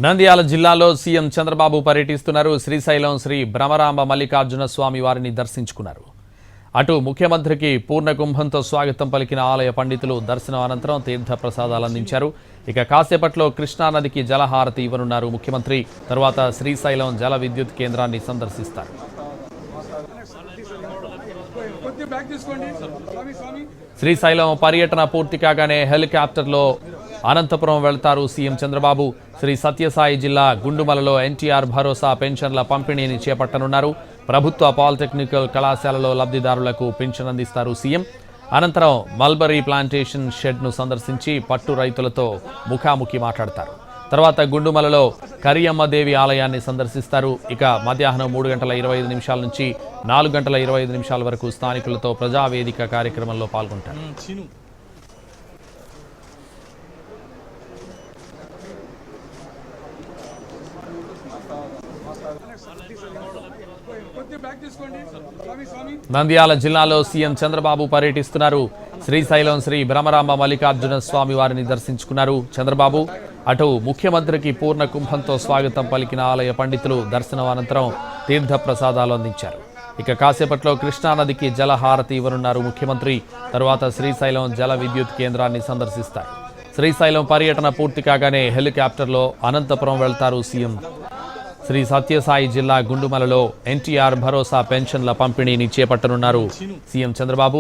నంద్యాల జిల్లాలో సీఎం చంద్రబాబు పర్యటిస్తున్నారు. శ్రీశైలం శ్రీ భ్రమరాంబ మల్లికార్జున స్వామి వారిని దర్శించుకున్నారు. అటు ముఖ్యమంత్రికి పూర్ణ కుంభంతో స్వాగతం పలికిన ఆలయ పండితులు దర్శనం అనంతరం తీర్థ ప్రసాదాలు అందించారు. ఇక కాసేపట్లో కృష్ణానదికి జలహారతి ఇవ్వనున్నారు ముఖ్యమంత్రి. తర్వాత శ్రీశైలం జల విద్యుత్ కేంద్రాన్ని సందర్శిస్తారు. శ్రీశైలం పర్యటన పూర్తి కాగానే హెలికాప్టర్లో అనంతపురం వెళ్తారు సీఎం చంద్రబాబు. శ్రీ సత్యసాయి జిల్లా గుండుమలలో ఎన్టీఆర్ భరోసా పెన్షన్ల పంపిణీని చేపట్టనున్నారు. ప్రభుత్వ పాలిటెక్నికల్ కళాశాలలో లబ్ధిదారులకు పెన్షన్ అందిస్తారు సీఎం. అనంతరం మల్బరీ ప్లాంటేషన్ షెడ్ను సందర్శించి పట్టు రైతులతో ముఖాముఖి మాట్లాడతారు. తర్వాత గుండుమలలో కరియమ్మదేవి ఆలయాన్ని సందర్శిస్తారు. ఇక మధ్యాహ్నం 3:25 నుంచి 4:25 వరకు స్థానికులతో ప్రజావేదిక కార్యక్రమంలో పాల్గొంటారు. నంద్యాల జిల్లాలో సీఎం చంద్రబాబు పర్యటిస్తున్నారు. శ్రీశైలం శ్రీ భ్రమరాంబ మల్లికార్జున స్వామి వారిని దర్శించుకున్నారు చంద్రబాబు. అటు ముఖ్యమంత్రికి పూర్ణ కుంభంతో స్వాగతం పలికిన ఆలయ పండితులు దర్శనం అనంతరం తీర్థ ప్రసాదాలు అందించారు. ఇక కాసేపట్లో కృష్ణానదికి జలహారతి ఇవ్వనున్నారు ముఖ్యమంత్రి. తరువాత శ్రీశైలం జల విద్యుత్ కేంద్రాన్ని సందర్శిస్తారు. శ్రీశైలం పర్యటన పూర్తి కాగానే హెలికాప్టర్లో అనంతపురం వెళ్తారు సీఎం. శ్రీ సత్యసాయి జిల్లా గుండుమలలో ఎన్టీఆర్ భరోసా పెన్షన్ల పంపిణీని చేపట్టనున్నారు సీఎం చంద్రబాబు.